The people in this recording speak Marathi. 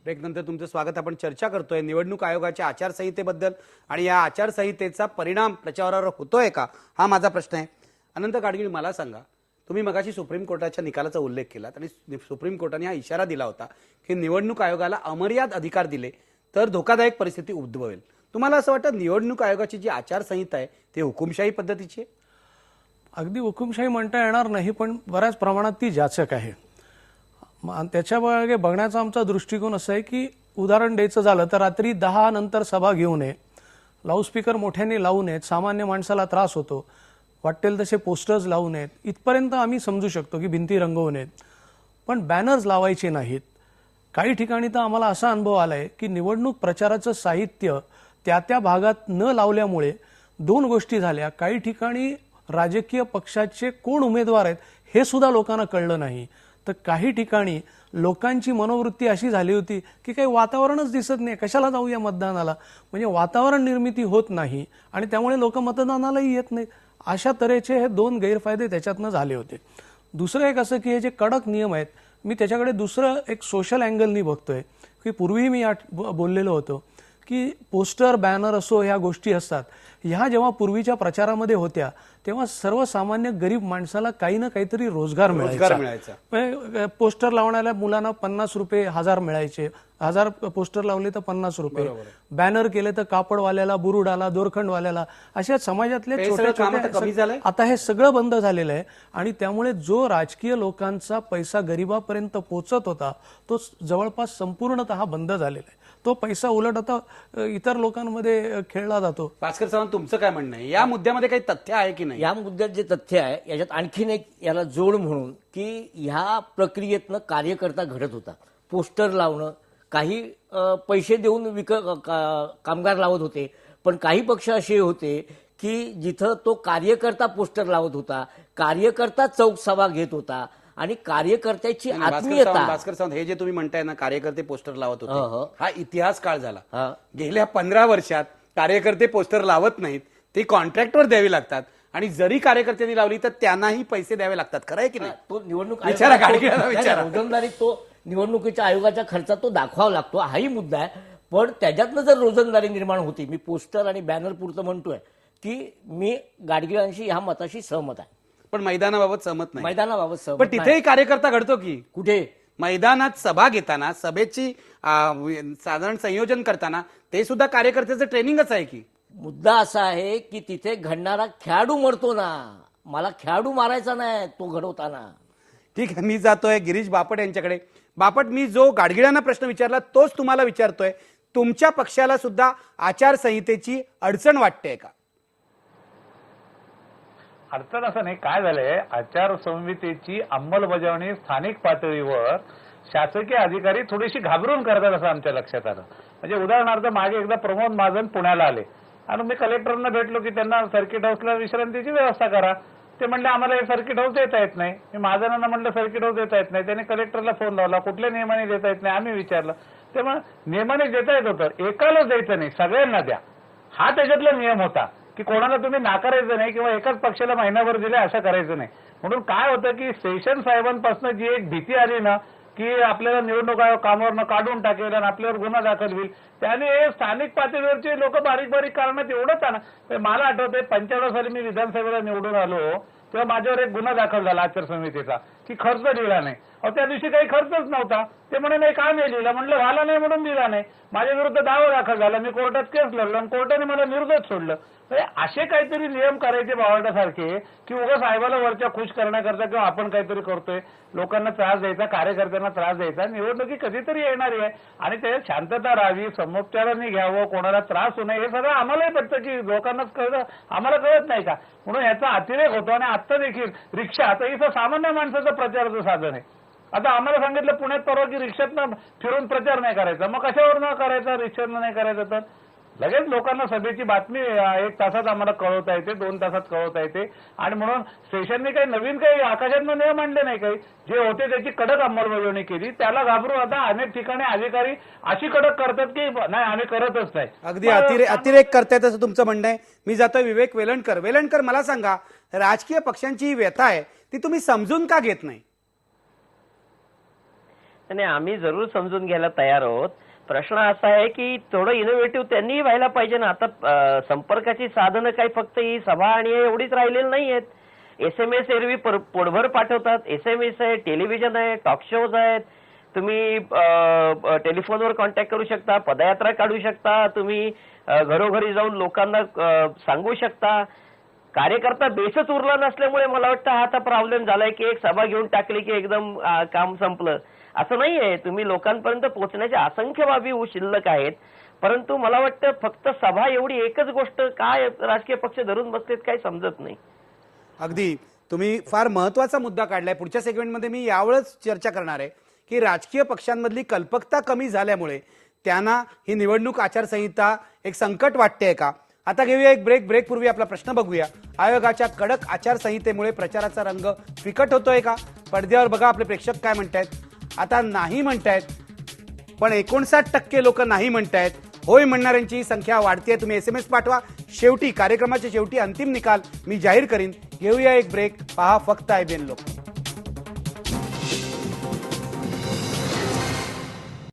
ब्रेकनंतर तुमचं स्वागत. आपण चर्चा करतोय निवडणूक आयोगाच्या आचारसंहितेबद्दल आणि या आचारसंहितेचा परिणाम प्रचारावर होतोय का, हा माझा प्रश्न आहे. अनंत गाडगीळ, मला सांगा, तुम्ही मगाशी सुप्रीम कोर्टाच्या निकालाचा उल्लेख केलात आणि सुप्रीम कोर्टाने हा इशारा दिला होता की निवडणूक आयोगाला अमर्याद अधिकार दिले तर धोकादायक परिस्थिती उद्भवेल. तुम्हाला असं वाटतं निवडणूक आयोगाची जी आचारसंहिता आहे ती हुकुमशाही पद्धतीची आहे? अगदी हुकुमशाही म्हणता येणार नाही, पण बऱ्याच प्रमाणात ती जाचक आहे. त्याच्या मागे बघण्याचा आमचा दृष्टिकोन असा आहे की उदाहरण द्यायचं झालं तर रात्री 10 नंतर सभा घेऊ नये, लाऊडस्पीकर मोठ्याने लावू नयेत, सामान्य माणसाला त्रास होतो, वाटेल तसे पोस्टर्स लावू नयेत, इथपर्यंत आम्ही समजू शकतो की भिंती रंगवू नयेत, पण बॅनर्स लावायचे नाहीत. काही ठिकाणी तर आम्हाला असा अनुभव आलाय की निवडणूक प्रचाराचं साहित्य त्या त्या भागात न लावल्यामुळे दोन गोष्टी झाल्या. काही ठिकाणी राजकीय पक्षाचे कोण उमेदवार आहेत हे सुद्धा लोकांना कळलं नाही, तर काही ठिकाणी लोकांची मनोवृत्ती अशी झाली होती की काही वातावरणच दिसत नाही, कशाला जाऊया मतदानाला, म्हणजे वातावरण निर्मिती होत नाही आणि त्यामुळे लोक मतदानालाही येत नाहीत. अशा तऱ्हेचे हे दोन गैरफायदे त्याच्यातनं झाले होते. दुसरं एक असं की हे जे कडक नियम आहेत, मी त्याच्याकडे दुसरं एक सोशल अँगलनी बघतोय की पूर्वी मी बोललेलो होतो की पोस्टर बॅनर असो ह्या गोष्टी असतात, ह्या जेव्हा पूर्वीच्या प्रचारामध्ये होत्या तेव्हा सर्वसामान्य गरीब माणसाला काही ना काहीतरी रोजगार मिळायचा. पोस्टर लावणाऱ्या मुलांना 50 रुपये, 1000 मिळायचे, 1000 पोस्टर लावले तर 50 रुपये, बॅनर केले तर कापडवाल्याला, बुरुडाला, दोरखंडवाल्याला, अशा समाजातले छोटे छोटे, आता हे सगळं बंद झालेलं आहे. आणि त्यामुळे जो राजकीय लोकांचा पैसा गरिबापर्यंत पोहोचत होता तो जवळपास संपूर्णतः बंद झालेला आहे. तो पैसा उलट आता इतर लोकांमध्ये खेळला जातो. भास्कर सावंत, तुमचं काय म्हणणं आहे या मुद्द्यामध्ये? काही तथ्य आहे की नाही? या मुद्द्यात जे तथ्य आहे याच्यात आणखीन एक याला जोड म्हणून की ह्या प्रक्रियेतनं कार्यकर्ता घडत होता. पोस्टर लावणं, काही पैसे देऊन कामगार लावत होते, पण काही पक्ष असे होते की जिथं तो कार्यकर्ता पोस्टर लावत होता, कार्यकर्ता चौक सभा घेत होता आणि कार्यकर्त्याची आत्मीयता. भास्कर सावंत, हे जे तुम्ही म्हणताय ना कार्यकर्ते पोस्टर लावत होते, हा इतिहास काळ झाला. गेल्या 15 वर्षात कार्यकर्ते पोस्टर लावत नाहीत, ते कॉन्ट्रॅक्टवर द्यावी लागतात आणि जरी कार्यकर्त्यांनी लावली तर त्यांनाही पैसे द्यावे लागतात. खरं आहे की नाही? तो निवडणूक रोजंदारी तो निवडणुकीच्या आयोगाच्या खर्चात तो दाखवावा लागतो, हाही मुद्दा आहे. पण त्याच्यातनं जर रोजंदारी निर्माण होती, मी पोस्टर आणि बॅनर पुरतं म्हणतोय की मी गाडगिळांशी ह्या मताशी सहमत आहे, पण मैदानाबाबत सहमत नाही. मैदानाबाबत सहमत. पण तिथेही कार्यकर्ता घडतो की कुठे? मैदानात सभा घेताना, सभेची साधारण संयोजन करताना ते सुद्धा कार्यकर्त्याचं ट्रेनिंगच आहे की. मुद्दा असा आहे की तिथे घडणारा खेळाडू मरतो ना, मला खेळाडू मारायचा नाही तो घडवताना. ठीक आहे, मी जातोय गिरीश बापट यांच्याकडे. बापट, मी जो गाडगिळांना प्रश्न विचारला तोच तुम्हाला विचारतोय. तुमच्या पक्षाला सुद्धा आचारसंहितेची अडचण वाटते का? अडचण असं नाही, काय झालंय, आचारसंहितेची अंमलबजावणी स्थानिक पातळीवर शासकीय अधिकारी थोडीशी घाबरून करतात असं आमच्या लक्षात आलं. म्हणजे उदाहरणार्थ मागे एकदा प्रमोद महाजन पुण्याला आले आणि मी कलेक्टरना भेटलो की त्यांना सर्किट हाऊसला विश्रांतीची व्यवस्था करा. ते म्हणले आम्हाला हे सर्किट हाऊस देता येत नाही. मी महाजनांना म्हणलं सर्किट हाऊस देता येत नाही. त्यांनी कलेक्टरला फोन लावला, कुठल्या नियमाने देता येत नाही आम्ही विचारलं. तेव्हा नियमाने देता येत होतं, एकालाच द्यायचं नाही, सगळ्यांना द्या, हा त्याच्यातला नियम होता की कोणाला तुम्ही नाकारायचं नाही किंवा एकाच पक्षाला महिनाभर दिले असं करायचं नाही. म्हणून काय होतं की सेशन साहेबांपासून जी एक भीती आली ना की आपल्याला निवडणूक आयोग कामावरनं काढून टाकेल आणि आपल्यावर गुन्हा दाखल होईल, त्याने स्थानिक पातळीवरचे लोक बारीक बारीक कारणात एवढंच आहे. मला आठवतंय 95 साली मी विधानसभेला निवडून आलो तेव्हा माझ्यावर एक गुन्हा दाखल झाला आचारसंहितेचा की खर्च दिला नाही. त्या दिवशी काही खर्चच नव्हता. ते म्हणे नाही का नाही लिहिला, म्हणलं झाला नाही म्हणून दिला नाही. माझ्या विरुद्ध दावा दाखल झाला, मी कोर्टात केस लढलो आणि कोर्टाने मला निर्दोष सोडलं. असे काहीतरी नियम करायचे बावळटासारखे की उगा साहेबाला वरच्या खुश करण्याकरता किंवा आपण काहीतरी करतोय, लोकांना त्रास द्यायचा, कार्यकर्त्यांना त्रास द्यायचा. निवडणुकी कधीतरी येणारी आहे आणि त्याच्यात शांतता राहावी, समोपचारांनी घ्यावं, कोणाला त्रास होऊ नये, हे सगळं आम्हालाही पडतं की लोकांनाच कळतं, आम्हाला कळत नाही का. म्हणून याचा अतिरेक होतो. आणि आता देखील रिक्षा, आता इथं सामान्य माणसाचं प्रचाराचं साधन आहे. आता आम्हाला सांगितलं पुण्यात परवा की रिक्षातनं फिरून प्रचार नाही करायचा, मग कशावर न करायचा, रिक्षातनं नाही करायचं तर लगेच लोकांना सभेची बातमी 1 तासात आम्हाला कळवता येते, 2 तासात कळवता येते. आणि म्हणून स्टेशनने काही नवीन काही आकाशातनं नियम आणले नाही, काही जे होते त्याची कडक अंमलबजावणी केली. त्याला घाबरून आता अनेक ठिकाणी अधिकारी अशी कडक करतात की नाही आम्ही करतच नाही. अगदी अतिरेक करतायत असं तुमचं म्हणणं आहे. मी जातोय विवेक वेलणकर. वेलणकर, मला सांगा, राजकीय पक्षांची ही व्यथा आहे ती तुम्ही समजून का घेत नाही? आणि आम्ही जरूर समजून घ्यायला तयार आहोत. प्रश्न असा आहे की थोडं इनोव्हेटिव्ह त्यांनीही व्हायला पाहिजे ना. आता संपर्काची साधनं काही फक्त ही सभा आणि हे एवढीच राहिलेली नाही आहेत. SMS एरवी पोटभर पाठवतात. SMS आहे, टेलिव्हिजन आहे, टॉक शोज आहेत. तुम्ही टेलिफोनवर कॉन्टॅक्ट करू शकता, पदयात्रा काढू शकता, तुम्ही घरोघरी जाऊन लोकांना सांगू शकता. कार्यकर्ता बेसच उरला नसल्यामुळे मला वाटतं हा आता प्रॉब्लेम झालाय की एक सभा घेऊन टाकली की एकदम काम संपलं, असं नाहीये. तुम्ही लोकांपर्यंत पोहोचण्याच्या असंख्य बाबी शिल्लक आहेत. परंतु मला वाटतं फक्त सभा एवढी एकच गोष्ट काय राजकीय पक्ष धरून बसलेत काही समजत नाही. अगदी तुम्ही फार महत्वाचा मुद्दा काढलाय. पुढच्या सेगमेंटमध्ये मी यावेळेस चर्चा करणार आहे की राजकीय पक्षांमधली कल्पकता कमी झाल्यामुळे त्यांना ही निवडणूक आचारसंहिता एक संकट वाटते का. आता घेऊया एक ब्रेक पूर्वी आपला प्रश्न बघूया. आयोगाच्या कडक आचारसंहितेमुळे प्रचाराचा रंग फिकट होतोय का. पडद्यावर बघा आपले प्रेक्षक काय म्हणतायत. आता नाही म्हणतायत, पण 59% लोक नाही म्हणतायत. होय म्हणणाऱ्यांची संख्या वाढतीये. तुम्ही SMS पाठवा. शेवटी कार्यक्रमाच्या शेवटी अंतिम निकाल मी जाहीर करीन. घेऊया एक ब्रेक. पहा फक्त IBN लोक.